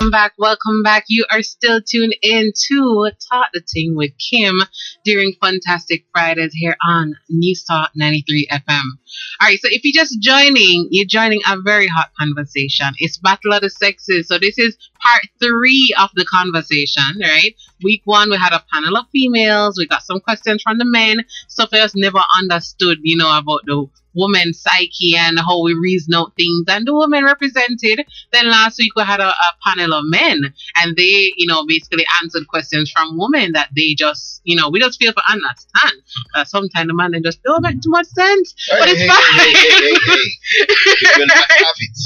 Welcome back. Welcome back. You are still tuned in to Talk the Ting with Kim during Funtastic Fridays here on News Talk 93 FM. All right, so if you're just joining, you're joining a very hot conversation. It's Battle of the Sexes. So this is part 3 of the conversation, right? Week 1, we had a panel of females. We got some questions from the men. Stuff else never understood, about the woman's psyche and how we reason out things, and the women represented. Then last week we had a panel of men, and they, basically answered questions from women that they just, we just feel to understand. Sometimes the man they just don't make too much sense, but it's fine. You're gonna have it.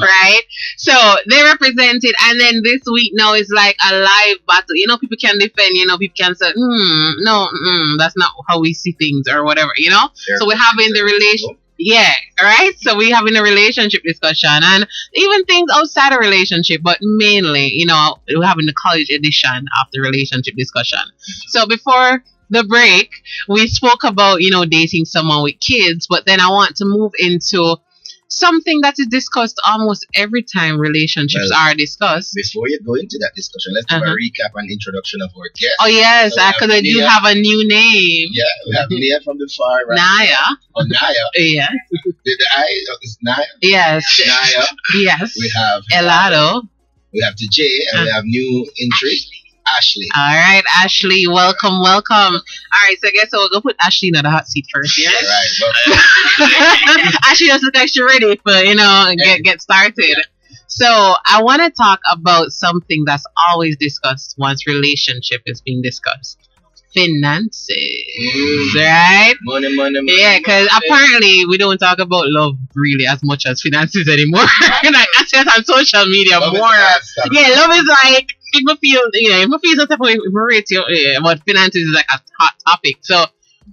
Right? So they represented, and then this week now is like a live battle. People can defend, people can say, no, that's not how we see things or whatever, So we're having the relation. Yeah, right? So we're having a relationship discussion and even things outside of relationship, but mainly, we're having the college edition of the relationship discussion. So before the break, we spoke about, dating someone with kids, but then I want to move into something that is discussed almost every time relationships are discussed. Before you go into that discussion, let's do a recap and introduction of our guest. Oh, yes, because I do have a new name. Yeah, we have Nia from the far right. Naya. Oh, Naya. Yeah. The I is Naya. Yes. Naya. Yes. We have Helado. We have Tajay, and we have new entry. Ashley. All right, Ashley, welcome. All right, so I guess we'll go put Ashley in the hot seat first, yeah? Right. Ashley doesn't look like she's ready for, get started. Yeah. So I want to talk about something that's always discussed once relationship is being discussed. Finances, right? Money. Yeah, because apparently we don't talk about love really as much as finances anymore. That's just on social media love more. Yeah, love is like, if I feel some type of way, but finances is like a hot topic. So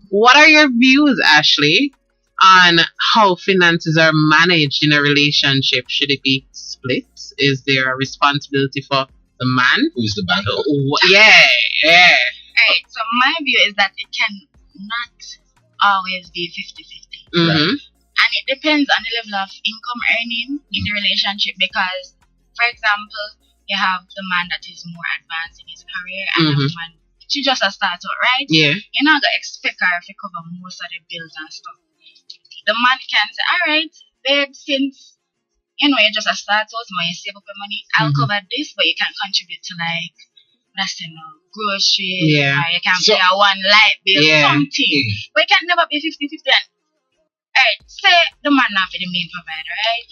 what are your views, Ashley, on how finances are managed in a relationship? Should it be split? Is there a responsibility for the man? Who's the banker? Yeah. Right, so my view is that it can not always be 50-50. Mm-hmm. And it depends on the level of income earning in the relationship, because, for example, you have the man that is more advanced in his career and the woman, she just a start out, right? Yeah. You're not going to expect her to cover most of the bills and stuff. The man can say, all right, babe, since, you're just a start out, when you save up your money, I'll cover this, but you can contribute to groceries, or you can pay a one light bill, something. But it can never be 50-50. Alright, say the man not be the main provider, right?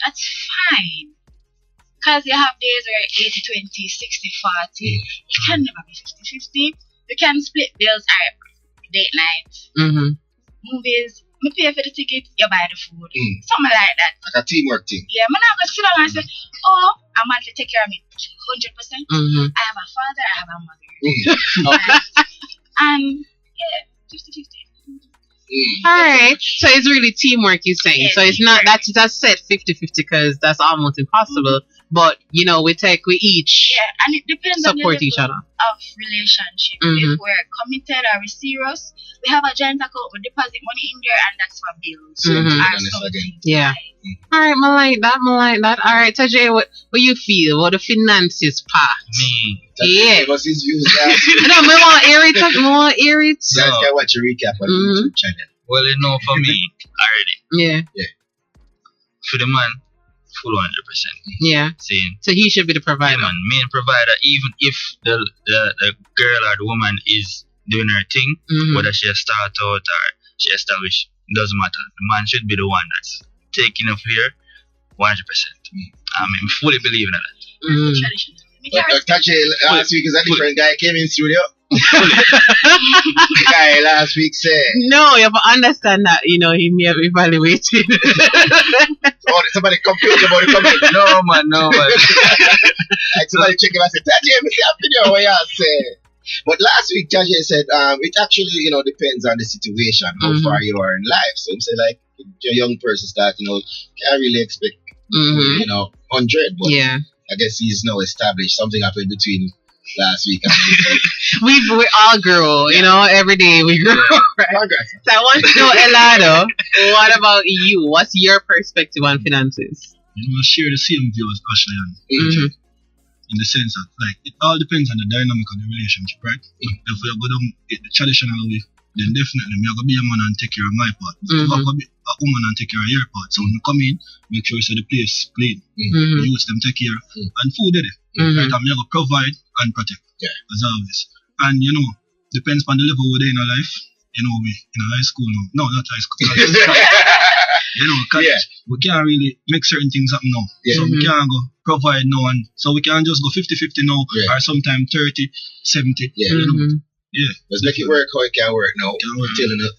That's fine. Because you have days where 80-20, 60-40. It can never be 50-50. You can split bills, date night, movies. Me pay for the ticket, you buy the food. Something like that. Like a teamwork thing. Yeah, I'm not going to sit down and say, I'm going to take care of me 100%. I have a father, I have a mother. And, 50-50. Alright. So it's really teamwork, you're saying. So it's not, that's set 50-50 because that's almost impossible. But, we each and it depends support on the each other. Of relationship. If we're committed or we're serious, we have a joint account, we deposit money in there, and that's for bills. Yeah. Alright, I like that. Alright, Tajay, what you feel? What the finances part? Me. Yeah. What's his views? No, more hear it. Guys can watch a recap on the YouTube channel. Well, for me, already. Yeah. For the man, full 100%. Yeah. Saying. So he should be the provider. Yeah, man, main provider, even if the girl or the woman is doing her thing, whether she start out or she established, doesn't matter. The man should be the one that's taking up here 100%. I fully believe in that. Tajay last week is a different guy came in studio. The guy last week said, no, you have to understand that, he may have evaluated. Somebody complained about the company. No, man. Like somebody check him and said, Tajay, me see a video where you say. But last week, Tajay said, it actually, depends on the situation, how far you are in life. So he said, like, a young person start, can't really expect, 100. But I guess he's now established. Something happened between last week and we all grow, every day we grow. Right? So I want to know, Helado, what about you? What's your perspective on finances? share the same view as Ashley and AJ. In the sense that, like, it all depends on the dynamic of the relationship, right? If we go down the traditional way, then definitely me gonna be a man and take care of my part. If I gonna be a woman and take care of your part. So when you come in, make sure you say the place clean. Use them, take care, and food there. Right? And me gonna provide and protect, as always. And depends on the level we're in our life. We in high school now. No, not high school. College. We can't really make certain things happen now. So we can't go provide now, and so we can't just go 50-50 now, or sometimes 30-70. Let's make it work how it can work now.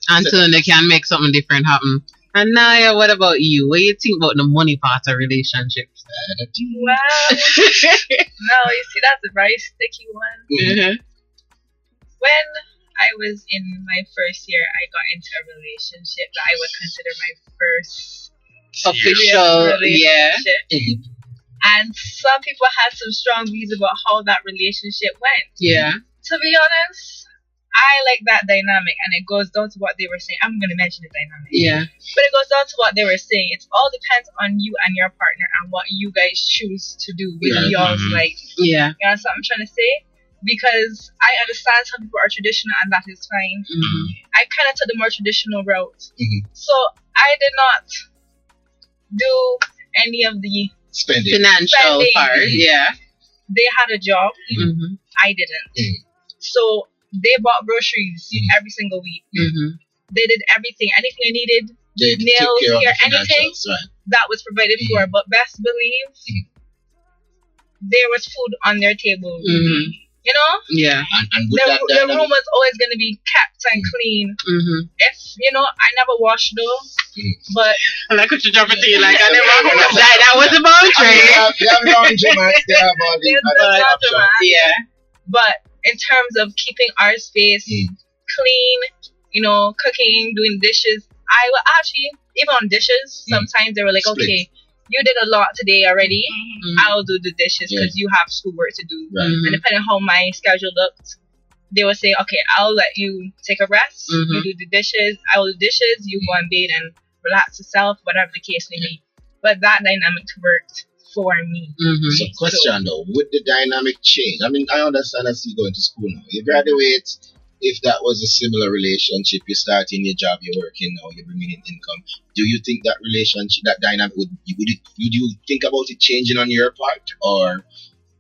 Until they can make something different happen. And Naya, what about you? What do you think about the money part of relationships? Well, no, you see, that's a very sticky one. When I was in my first year, I got into a relationship that I would consider my first official relationship. And some people had some strong views about how that relationship went. To be honest, I like that dynamic, and it goes down to what they were saying. I'm going to mention the dynamic. But it goes down to what they were saying. It all depends on you and your partner and what you guys choose to do with y'all's life. You know what I'm trying to say? Because I understand some people are traditional, and that is fine. I kind of took the more traditional route. So I did not do any of the financial part. They had a job. I didn't. So they bought groceries every single week. They did everything. Anything I needed, nails, hair, anything, that was provided for. But best believe, there was food on their table. And the room was always going to be kept and clean. If I never washed though, but I like what you jump into. Like I never that was a boundary. They have laundromats. They have all these options. But in terms of keeping our space clean, cooking, doing dishes, I will actually, even on dishes, sometimes they were like, okay, you did a lot today already. I'll do the dishes because you have schoolwork to do. And depending on how my schedule looked, they would say, okay, I'll let you take a rest. You do the dishes, I will do dishes, you go and bathe and relax yourself, whatever the case may be. But that dynamic worked for me. So question though, would the dynamic change? I mean, I understand as you go into school now. You graduate, if that was a similar relationship, you start in your job, you're working now, you're bringing in income. Do you think that relationship, that dynamic, would you think about it changing on your part, or?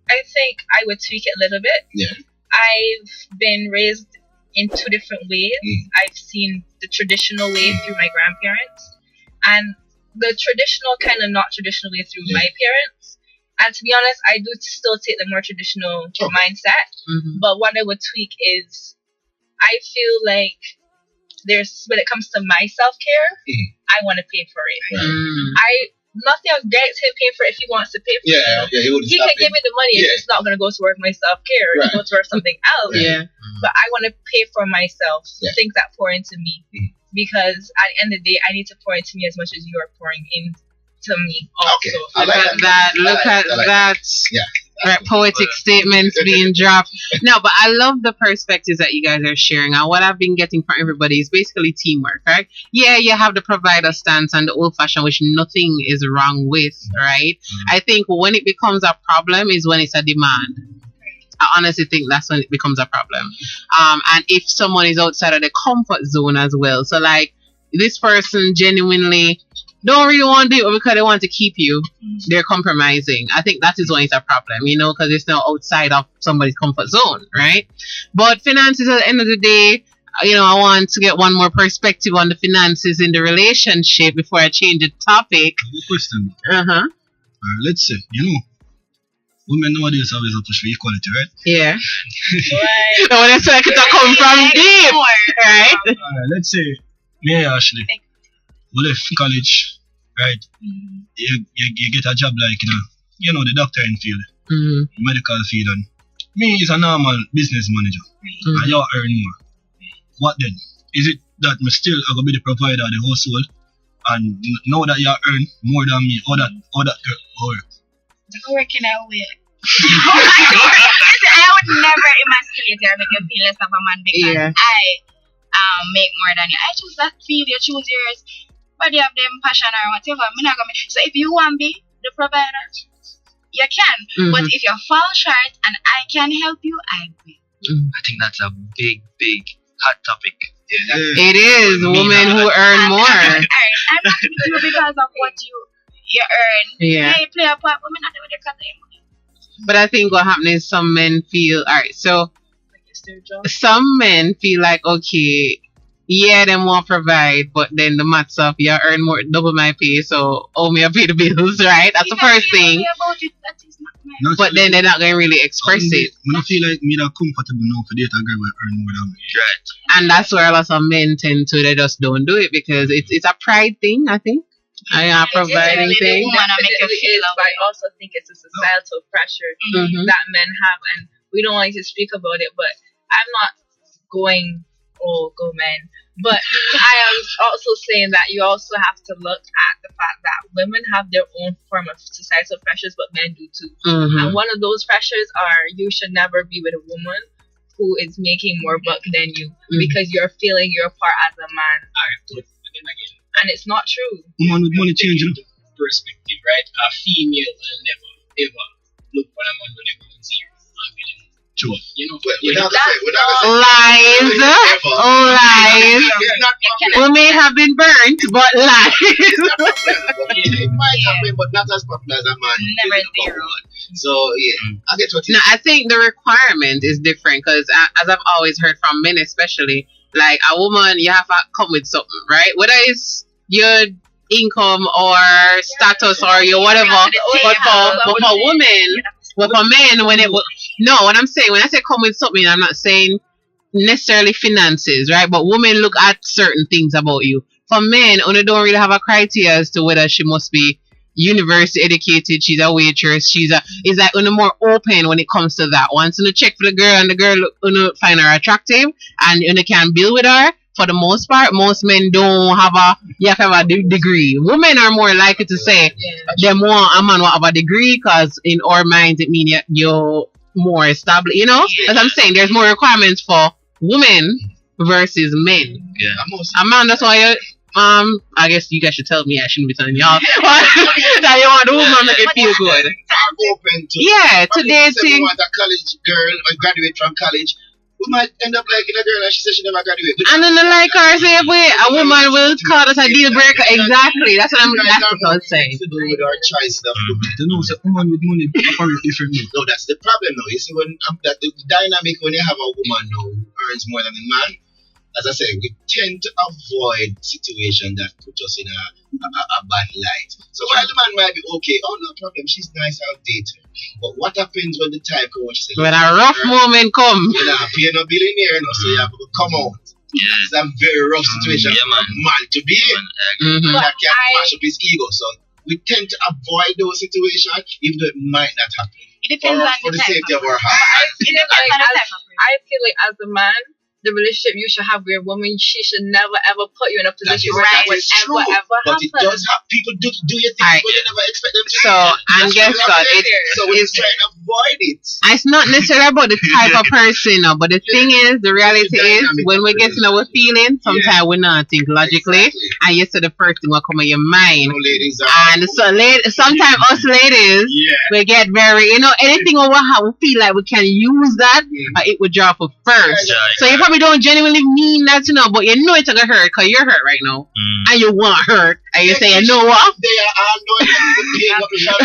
I think I would tweak it a little bit. I've been raised in two different ways. I've seen the traditional way through my grandparents, and the traditional kind of not traditional way through my parents. And to be honest, I do still take the more traditional mindset. But what I would tweak is, I feel like when it comes to my self-care, I want to pay for it. Nothing against him paying for it if he wants to pay for it. He can give me the money. It's just not going to go towards my self-care. It goes towards something else. But I want to pay for myself, things that pour into me. Because at the end of the day, I need to pour into me as much as you are pouring into me also. Look at that. Poetic statements being dropped. No, but I love the perspectives that you guys are sharing. And what I've been getting from everybody is basically teamwork, right? Yeah, you have the provider stance and the old fashioned, which nothing is wrong with, right? I think when it becomes a problem is when it's a demand. I honestly think that's when it becomes a problem. And if someone is outside of the comfort zone as well. So like this person genuinely don't really want to do it because they want to keep you. They're compromising. I think that is when it's a problem, because it's now outside of somebody's comfort zone, right? But finances at the end of the day, I want to get one more perspective on the finances in the relationship before I change the topic. Good question. Let's say, women nowadays always have to push for equality, right? Yeah. No, that's like it come from deep, right? Let's say, me and Ashley, we left college, right? You get a job like, the doctoring field, medical field, and me is a normal business manager, and you earn more. What then? Is it that me still I gonna be the provider of the household, and know that you earn more than me, or that or working out way. I would never emasculate you or make you feel less of a man because I make more than you. I choose that field, you choose yours. But you have them passion or whatever. So if you want me, the provider, you can. But if you fall short and I can help you, I will. I think that's a big hot topic. Yeah. It is women who earn more. I'm not with you because of what you earn. Yeah. You play a part, women not doing it because of your money. But I think what happens is some men feel alright. So some men feel like, okay, yeah, them want provide, but then the maths of you earn more, double my pay, so owe me a pay the bills, right? That's the first thing. But then they're not gonna really express it. When I feel like me that comfortable now for date a girl will earn more than me. Right. And that's where a lot of men tend to, they just don't do it because it's a pride thing, I think. I am providing thing. But I also think it's a societal pressure that men have, and we don't like to speak about it, but I'm not going, oh, go men. But I am also saying that you also have to look at the fact that women have their own form of societal pressures, but men do too. And one of those pressures are you should never be with a woman who is making more buck than you because you're feeling your part as a man. And it's not true. Woman with money changing perspective, right? A female will never ever look for a man when they're going zero. Sure. You know, we're not gonna say lies. Lies. We may have been burnt, but lies. It might have been, but not as popular as a man. Never zero. So yeah, I get what you. No, I think the requirement is different because, as I've always heard from men, especially, like a woman, you have to come with something, right? Whether it's your income or status or your whatever, but for women, but for men, what I'm saying, when I say come with something, I'm not saying necessarily finances, right? But women look at certain things about you. For men, they don't really have a criteria as to whether she must be university educated, she's a waitress, it's like more open when it comes to that. Once you check for the girl and the girl find her attractive and you can build with her, for the most part, most men don't have you have to have a degree. Women are more likely to say they want a man who have a degree because in our minds it means you're more established, you know? As I'm saying, there's more requirements for women versus men. Yeah. A man, that's why I guess you guys should tell me I shouldn't be telling y'all that you want a woman to make it feel good. I'm open to to dating. If you want a college girl or graduate from college, we might end up liking a girl and she says she never graduated. And then like her say, wait, a woman will call that a deal breaker. Exactly. That's what I'm saying. To do with our choice of You know, so woman with money operate differently. No, that's the problem now. You see, when that the dynamic when you have a woman now who earns more than a man, as I said, we tend to avoid situations that put us in a bad light. So while the man might be okay, oh no problem, she's nice, I'll date her. But what happens when the time comes? When a rough moment comes, you know, you're no billionaire, no, so you have to come out. Yeah. It's a very rough situation for a man to be in. That can mash up his ego. So we tend to avoid those situations, even though it might not happen. It depends on for the the type safety of of our person. heart. It depends on the type of person. I feel like as a man, the relationship you should have with a woman, she should never ever put you in a position where that would ever But it happen. does have people do your things but you never expect them to. So, and guess what? We're trying to avoid it. It's not necessarily about the type of person, but the thing is, the reality is, when we get to know our feeling, sometimes we not think logically, and you say the first thing will come in your mind. No, ladies And so, sometimes us ladies, we get very, anything we feel like we can use that, it would drop up first. So you probably don't genuinely mean that, but you know it's gonna hurt because you're hurt right now, and you want hurt, and you say, you know what? They are all knowing that we're paying up the shop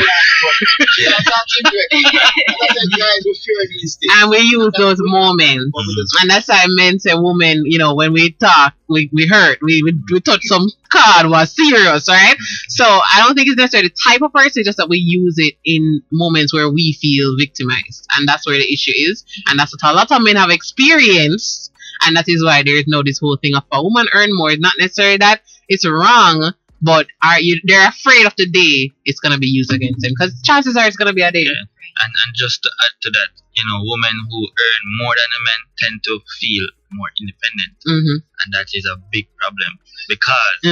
guys, we fear these things. And we use those moments, and that's why men say women, when we talk, we hurt, we touch some card was serious, right? So I don't think it's necessarily the type of person, just that we use it in moments where we feel victimized, and that's where the issue is, and that's what a lot of men have experienced. And that is why there is this whole thing of a woman earn more. It's not necessarily that it's wrong, but they're afraid of the day it's going to be used against them. Because chances are it's going to be a day. Yeah. And just to add to that, women who earn more than a man tend to feel more independent. And that is a big problem. Because,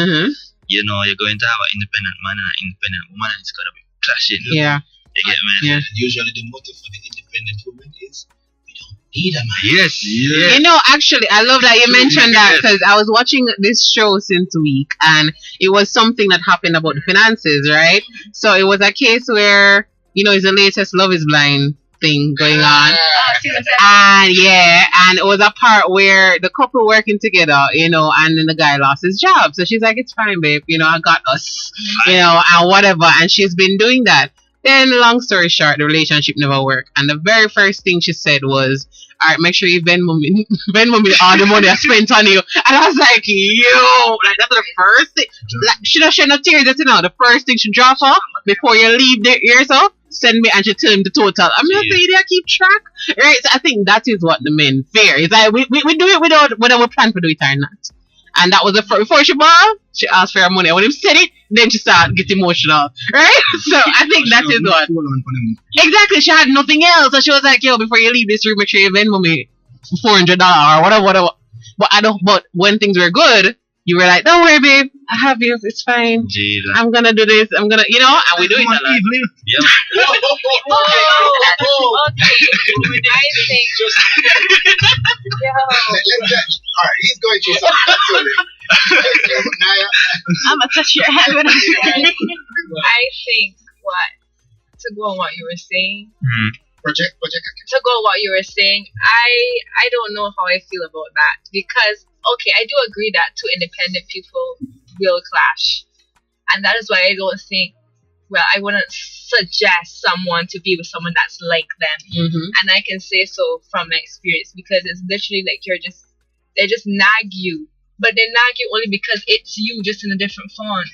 you're going to have an independent man and an independent woman, and it's going to be clashing. Yeah. You get me? Yeah. And usually the motive for the independent woman is, we need a man. Yes. You know, actually, I love that you mentioned that because I was watching this show since week and it was something that happened about the finances, right? So it was a case where, you know, it's the latest Love is Blind thing going on. And and it was a part where the couple working together, you know, and then the guy lost his job. So she's like, it's fine, babe, you know, I got us, you know, and whatever. And she's been doing that. Then, long story short, the relationship never worked. And the very first thing she said was, all right, make sure you Venmo me all the money I spent on you. And I was like, yo, like that's the first thing. Like, she don't shed no tears, you know. The first thing she drop off before you leave the ears off, send me and she tell him the total. I'm not saying they keep track. Right? So I think that is what the men fear. It's like we do it without whether we plan to do it or not. And that was the first, before she borrowed, she asked for her money. When he said it, then she started get emotional. Right? So I think that is what. Exactly. She had nothing else. So she was like, yo, before you leave this room, make sure you Venmo me $400 or whatever. But when things were good, you were like, don't worry, babe. I have you. It's fine. Jesus. I'm going to do this. I'm going to, you know, and we do it a lot. Yep. I think just Alright, he's going through something. I'm gonna touch your head when I'm saying. I think to go on what you were saying. Project. To go on what you were saying, I don't know how I feel about that because okay, I do agree that two independent people will clash, and that is why I don't think. Well, I wouldn't suggest someone to be with someone that's like them, and I can say so from my experience because it's literally like they just nag you. But they nag you only because it's you, just in a different font.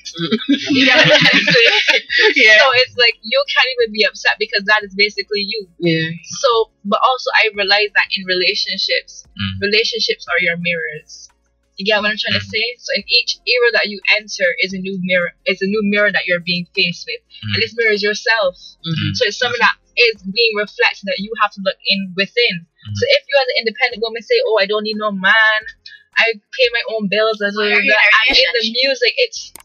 You know what I'm saying? So it's like you can't even be upset because that is basically you. Yeah. So, but also I realize that in relationships are your mirrors. You get what I'm trying to say? So in each era that you enter is a new mirror that you're being faced with, and this mirror is yourself. So it's something that is being reflected that you have to look in within. So if you as an independent woman say, "Oh, I don't need no man," I pay my own bills and all that. And in the music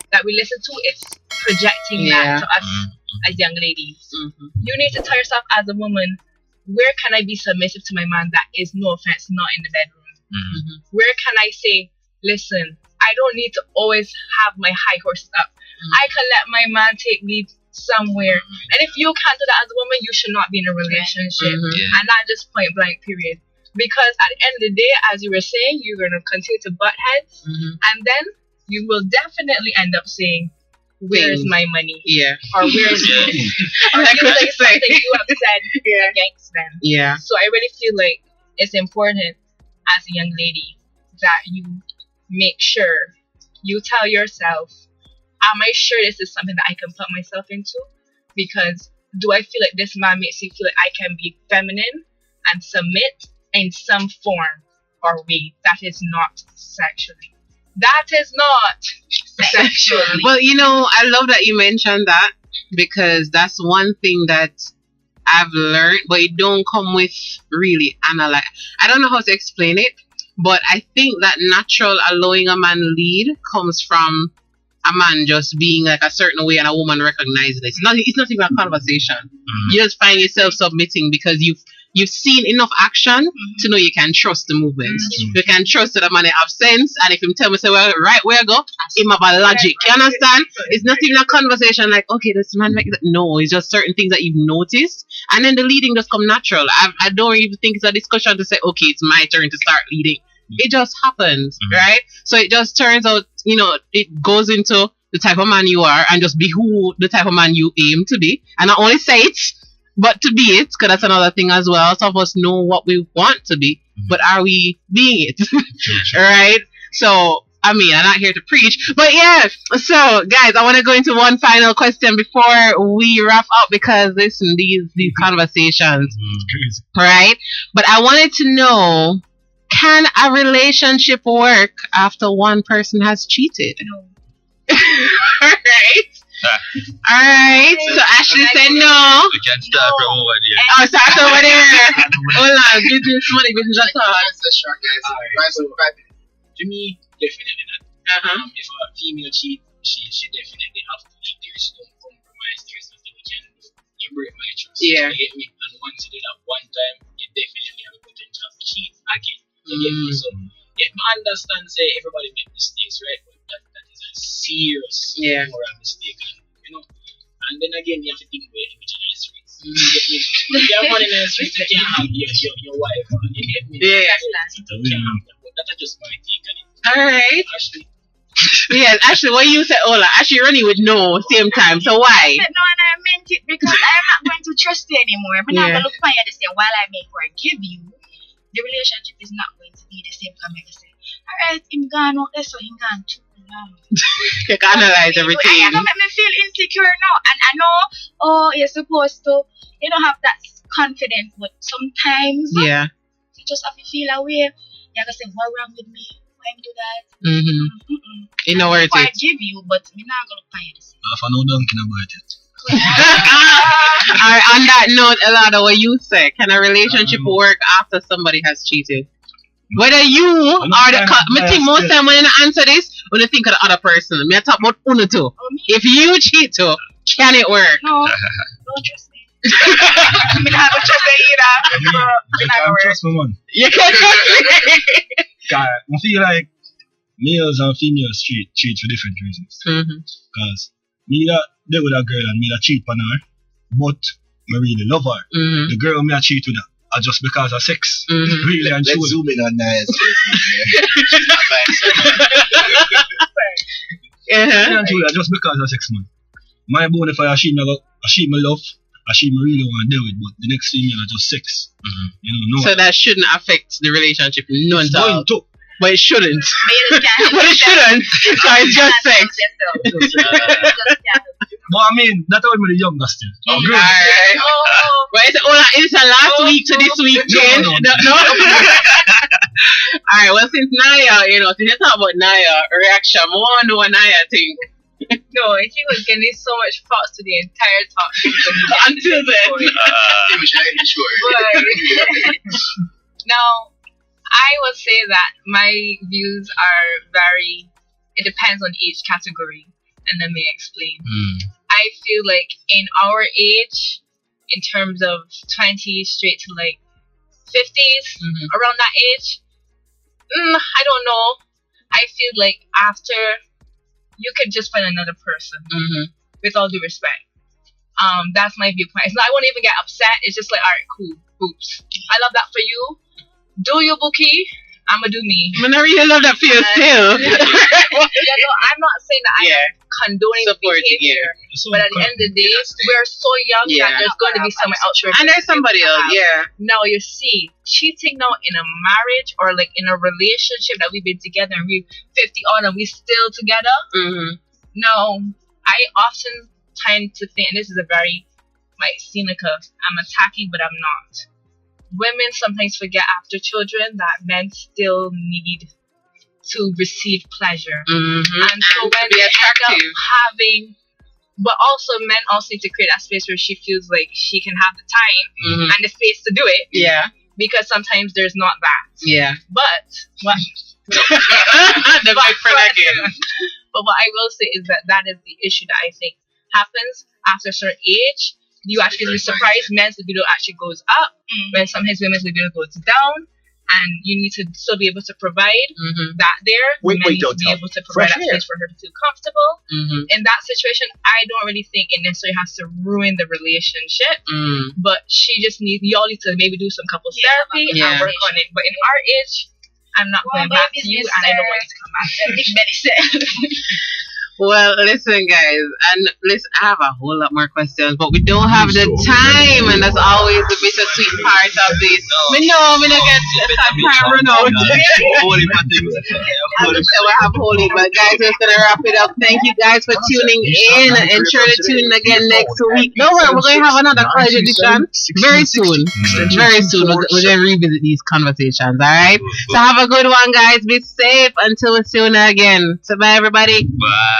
that we listen to, it's projecting that to us as young ladies. You need to tell yourself as a woman, where can I be submissive to my man that is, no offense, not in the bedroom? Where can I say, listen, I don't need to always have my high horses up. I can let my man take me somewhere. And if you can't do that as a woman, you should not be in a relationship. And not just point blank, period. Because at the end of the day, as you were saying, you're going to continue to butt heads. And then you will definitely end up saying, where's my money? Or where's this? Or you like something you have said against them. So I really feel like it's important as a young lady that you make sure you tell yourself, am I sure this is something that I can put myself into? Because do I feel like this man makes you feel like I can be feminine and submit in some form or way that is not sexually? That is not sexually. Well, you know, I love that you mentioned that because that's one thing that I've learned, but it don't come with really analyze. I don't know how to explain it, but I think that natural allowing a man lead comes from a man just being like a certain way and a woman recognizing it. It's not even a conversation. You just find yourself submitting because you've seen enough action to know you can trust the movement. You can trust that a man have sense, and if him tell me say, well, right where I go, him have a logic. You understand? It's not even a conversation like, okay, this man make that. No, it's just certain things that you've noticed, and then the leading just come natural. I don't even think it's a discussion to say, okay, it's my turn to start leading. It just happens, right? So it just turns out, you know, it goes into the type of man you are and just be who the type of man you aim to be. And not only say it, but to be it, because that's another thing as well. Some of us know what we want to be, but are we being it? Right? So, I mean, I'm not here to preach, but yeah. So, guys, I want to go into one final question before we wrap up because listen, these conversations, right? But I wanted to know, can a relationship work after one person has cheated? No. Alright. So Ashley said no. We can start from over there. Oh, start over there. Hold on. Business money, business talk. Answer short, guys. To me, definitely not. If a female cheat, she definitely have to leave. There's no compromise. There's nothing we can do. You break my trust. Yeah. You get me? And once you do that one time, you definitely have to put again. You get me? So, yeah, I understand, say, everybody make mistakes, right? But that is a serious moral mistake. And, you know, and then again, you have to think about it in the streets. You get me? If you have money in the streets, you can't have your wife. You get me? Yeah. You can't have that. But that's just my take on it. Alright. Actually, Yes, actually, what you said, Ola, actually, Ronnie would know same time. So why? I said no, and I meant it because I'm not going to trust you anymore. I'm not going to look for you the same. While I may forgive you, the relationship is not going to be the same. Come here, say, alright, him gone out there, so him gone too long. You can analyze everything. It don't make me feel insecure now. And I know, you're supposed to, you don't have that confidence, but sometimes you just have to feel away. You're going to say, what's wrong with me? Why do that? You know where it I is. forgive you, but I'm not going to find it. Half an hour dunking about it. Alright, on that note, Helado, what you say? Can a relationship work after somebody has cheated? Whether you or I think most time when you answer this, when you think of the other person, me talk about uno too. If you cheat too, can it work? No, don't trust me. I mean, I don't trust me either. You can't trust me, man. You can't trust me. God, I feel like males and females cheat for different reasons. Because me that deal with a girl and me that cheat on her, but I really love her. The girl me I cheat with her are just because of sex. Really and truly. Let's zoom in on that. She's not Really and truly, just because of sex, man. My bone if I she me love, she me really want to deal with, but the next female are just sex. You know, no. So that shouldn't affect the relationship none at all. But it shouldn't. But it shouldn't. So it's just sex. But I mean, that's how me the youngest still. Alright. But it's a last week to this week change. No. Alright, well since Naya, since you talk about Naya reaction, I want to know what Naya think. No, he was getting so much thoughts to the entire talk. Until then. Now, I would say that my views are it depends on each category, and let me explain. I feel like in our age, in terms of 20s straight to like 50s, around that age, I don't know. I feel like after, you could just find another person, with all due respect. That's my viewpoint. It's not, I won't even get upset. It's just like, alright, cool, oops. I love that for you. Do you, Bookie? I'ma do me. I really love that for you too. I'm not saying that I'm condoning behavior, but at the end of the day, we're so young that there's going to be someone out there. And there's somebody else, Now, you see, cheating now in a marriage or like in a relationship that we've been together and we're 50 on and we're still together. Now, I often tend to think, and this is a very, seem like I'm attacking, but I'm not. Women sometimes forget after children that men still need to receive pleasure. And so when they end up having, but also men also need to create that space where she feels like she can have the time and the space to do it. Because sometimes there's not that. But what but what I will say is that is the issue that I think happens after a certain age. You actually be surprised men's libido actually goes up when sometimes women's libido goes down, and you need to still be able to provide that there. Men need to be able to provide that space for her to feel comfortable. In that situation, I don't really think it necessarily has to ruin the relationship, but she just needs, y'all need to maybe do some couples therapy and work on it. But in our age, I'm not going back to you, and I don't want to come back. Well, listen, guys, and listen, I have a whole lot more questions, but we don't have the time, and that's always the bittersweet part of this. We don't get time run out. We have holy, but guys, we're just gonna wrap it up. Thank you guys for tuning in, and sure to tune in again next week. Don't worry, we're gonna have another college edition very soon. Very soon, we're gonna revisit these conversations. All right. So have a good one, guys. Be safe until we see you again. So bye, everybody. Bye.